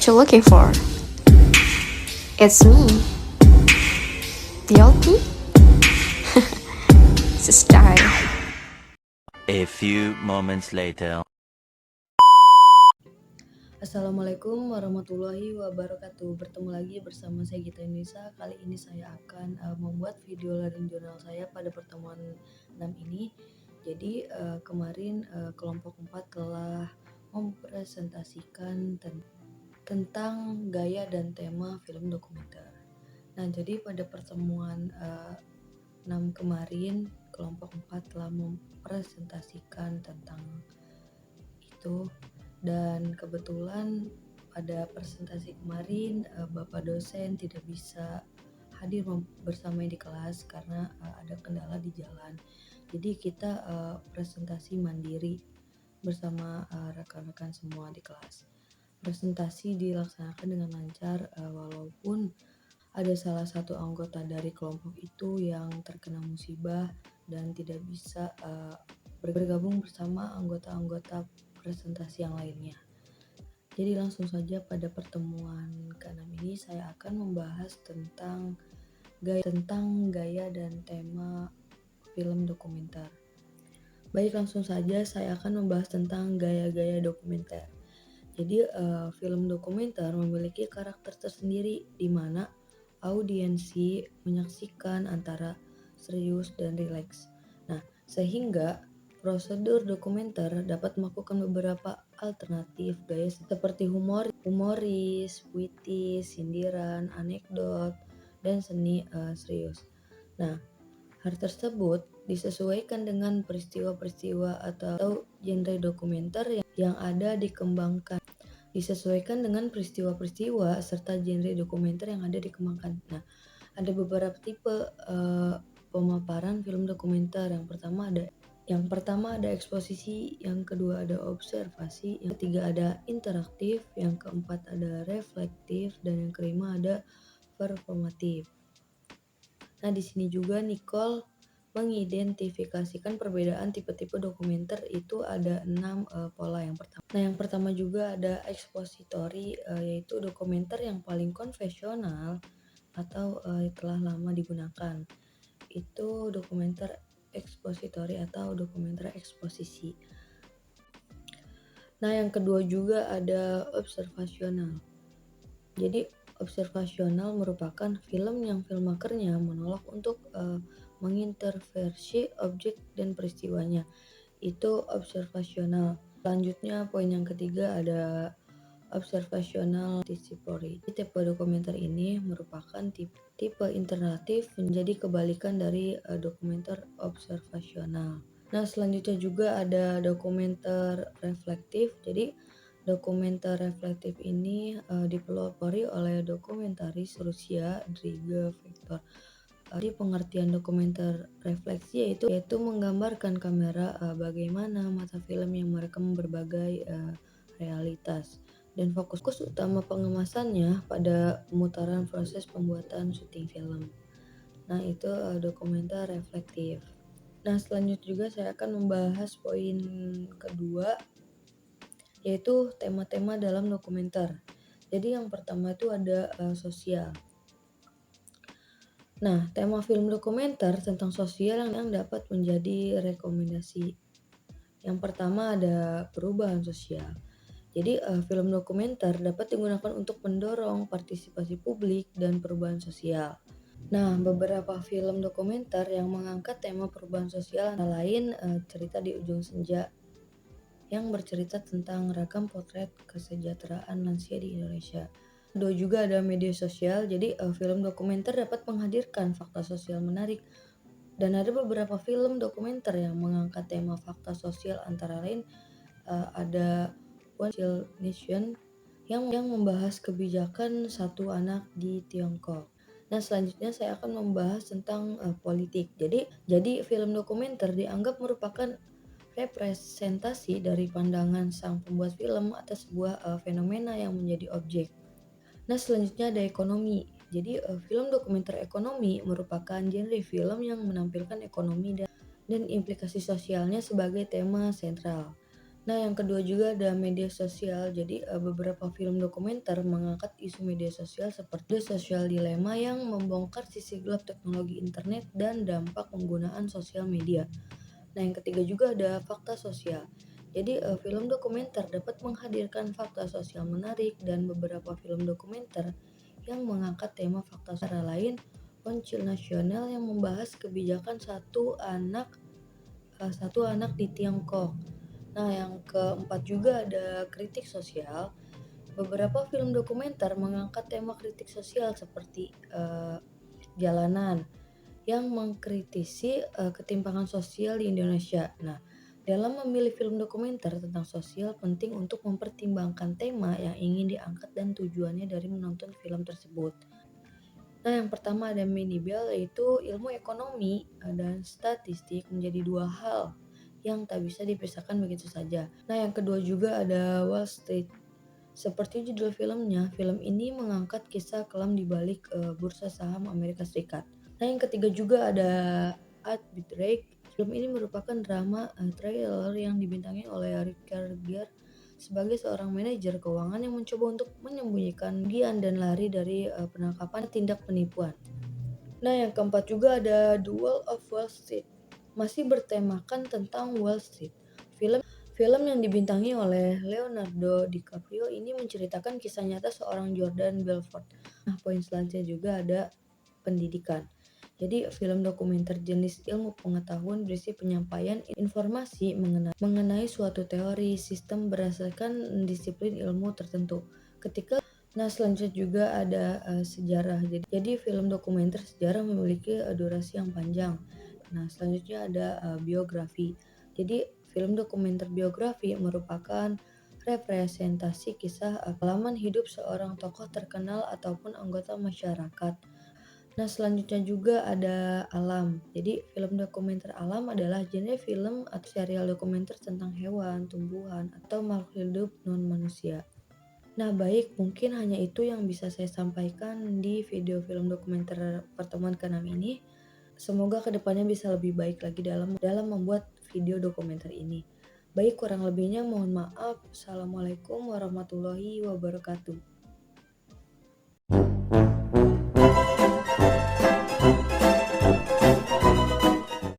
what you're looking for. It's me, the old me. It's a style. A few moments later. Assalamualaikum warahmatullahi wabarakatuh. Bertemu lagi bersama saya Gita Indonesia. Kali ini saya akan membuat video learning journal saya pada pertemuan 6 ini. Jadi kemarin kelompok 4 telah mempresentasikan tentang gaya dan tema film dokumenter. Nah, jadi pada pertemuan 6 kemarin kelompok 4 telah mempresentasikan tentang itu. Dan kebetulan pada presentasi kemarin Bapak dosen tidak bisa hadir bersama di kelas karena ada kendala di jalan. Jadi kita presentasi mandiri bersama rekan-rekan semua di kelas. Presentasi dilaksanakan dengan lancar walaupun ada salah satu anggota dari kelompok itu yang terkena musibah dan tidak bisa bergabung bersama anggota-anggota presentasi yang lainnya. Jadi langsung saja pada pertemuan ke-6 ini saya akan membahas tentang gaya dan tema film dokumenter. Baik, langsung saja saya akan membahas tentang gaya-gaya dokumenter. Jadi film dokumenter memiliki karakter tersendiri di mana audiensi menyaksikan antara serius dan rileks. Nah, sehingga prosedur dokumenter dapat melakukan beberapa alternatif gaya seperti humoris, puitis, sindiran, anekdot, dan seni serius. Nah, hal tersebut disesuaikan dengan peristiwa-peristiwa atau genre dokumenter yang ada dikembangkan. Disesuaikan dengan peristiwa-peristiwa serta genre dokumenter yang ada dikembangkan. Nah, ada beberapa tipe pemaparan film dokumenter. Yang pertama ada eksposisi, yang kedua ada observasi, yang ketiga ada interaktif, yang keempat ada reflektif, dan yang kelima ada performatif. Nah, di sini juga Nicole mengidentifikasikan perbedaan tipe-tipe dokumenter itu ada 6 pola yang pertama. Nah, yang pertama juga ada expository, yaitu dokumenter yang paling konvensional atau telah lama digunakan. Itu dokumenter ekspositori atau dokumenter eksposisi. Nah, yang kedua juga ada observasional. Jadi observasional merupakan film yang filmmakernya menolak untuk menginterversi objek dan peristiwanya. Itu observasional. Selanjutnya poin yang ketiga ada observational anticipatory. Tipe dokumenter ini merupakan tipe interaktif, menjadi kebalikan dari dokumenter observasional. Nah, selanjutnya juga ada dokumenter reflektif. Jadi dokumenter reflektif ini dipelopori oleh dokumentaris Rusia Driga Vektor. Jadi pengertian dokumenter refleksi yaitu menggambarkan kamera bagaimana mata film yang merekam berbagai realitas. Dan fokus utama pengemasannya pada pemutaran proses pembuatan syuting film. Nah, itu dokumenter reflektif. Nah, selanjutnya juga saya akan membahas poin kedua, yaitu tema-tema dalam dokumenter. Jadi yang pertama itu ada sosial. Nah, tema film dokumenter tentang sosial yang dapat menjadi rekomendasi. Yang pertama ada perubahan sosial. Jadi film dokumenter dapat digunakan untuk mendorong partisipasi publik dan perubahan sosial. Nah, beberapa film dokumenter yang mengangkat tema perubahan sosial antara lain Cerita di Ujung Senja yang bercerita tentang ragam potret kesejahteraan lansia di Indonesia. Kedua juga ada media sosial. Jadi film dokumenter dapat menghadirkan fakta sosial menarik. Dan ada beberapa film dokumenter yang mengangkat tema fakta sosial antara lain ada One Child Nation yang membahas kebijakan satu anak di Tiongkok. Nah, selanjutnya saya akan membahas tentang politik. Jadi film dokumenter dianggap merupakan representasi dari pandangan sang pembuat film atas sebuah fenomena yang menjadi objek. Nah, selanjutnya ada ekonomi. Jadi film dokumenter ekonomi merupakan genre film yang menampilkan ekonomi dan implikasi sosialnya sebagai tema sentral. Nah, yang kedua juga ada media sosial. Jadi, beberapa film dokumenter mengangkat isu media sosial seperti Social Dilemma yang membongkar sisi gelap teknologi internet dan dampak penggunaan sosial media. Nah, yang ketiga juga ada fakta sosial. Jadi, film dokumenter dapat menghadirkan fakta sosial menarik dan beberapa film dokumenter yang mengangkat tema fakta secara lain, Loncil Nasional yang membahas kebijakan satu anak di Tiongkok. Nah, yang keempat juga ada kritik sosial. Beberapa film dokumenter mengangkat tema kritik sosial seperti Jalanan yang mengkritisi ketimpangan sosial di Indonesia. Nah, dalam memilih film dokumenter tentang sosial penting untuk mempertimbangkan tema yang ingin diangkat dan tujuannya dari menonton film tersebut. Nah, yang pertama ada Minibel yaitu ilmu ekonomi dan statistik menjadi dua hal yang tak bisa dipisahkan begitu saja. Nah, yang kedua juga ada Wall Street. Seperti judul filmnya, film ini mengangkat kisah kelam di balik bursa saham Amerika Serikat. Nah, yang ketiga juga ada Arbitrage. Film ini merupakan drama thriller yang dibintangi oleh Richard Gere sebagai seorang manajer keuangan yang mencoba untuk menyembunyikan kerugian dan lari dari penangkapan tindak penipuan. Nah, yang keempat juga ada The Wolf of Wall Street. Masih bertemakan tentang Wall Street. Film yang dibintangi oleh Leonardo DiCaprio ini menceritakan kisah nyata seorang Jordan Belfort. Nah, poin selanjutnya juga ada pendidikan. Jadi, film dokumenter jenis ilmu pengetahuan berisi penyampaian informasi mengenai suatu teori sistem berdasarkan disiplin ilmu tertentu. Nah, selanjutnya juga ada sejarah. Jadi film dokumenter sejarah memiliki durasi yang panjang. Nah, selanjutnya ada biografi. Jadi film dokumenter biografi merupakan representasi kisah pengalaman hidup seorang tokoh terkenal ataupun anggota masyarakat. Nah, selanjutnya juga ada alam. Jadi, film dokumenter alam adalah genre film atau serial dokumenter tentang hewan, tumbuhan, atau makhluk hidup non-manusia. Nah, baik, mungkin hanya itu yang bisa saya sampaikan di video film dokumenter pertemuan ke-6 ini. Semoga kedepannya bisa lebih baik lagi dalam membuat video dokumenter ini. Baik, kurang lebihnya mohon maaf. Assalamualaikum warahmatullahi wabarakatuh.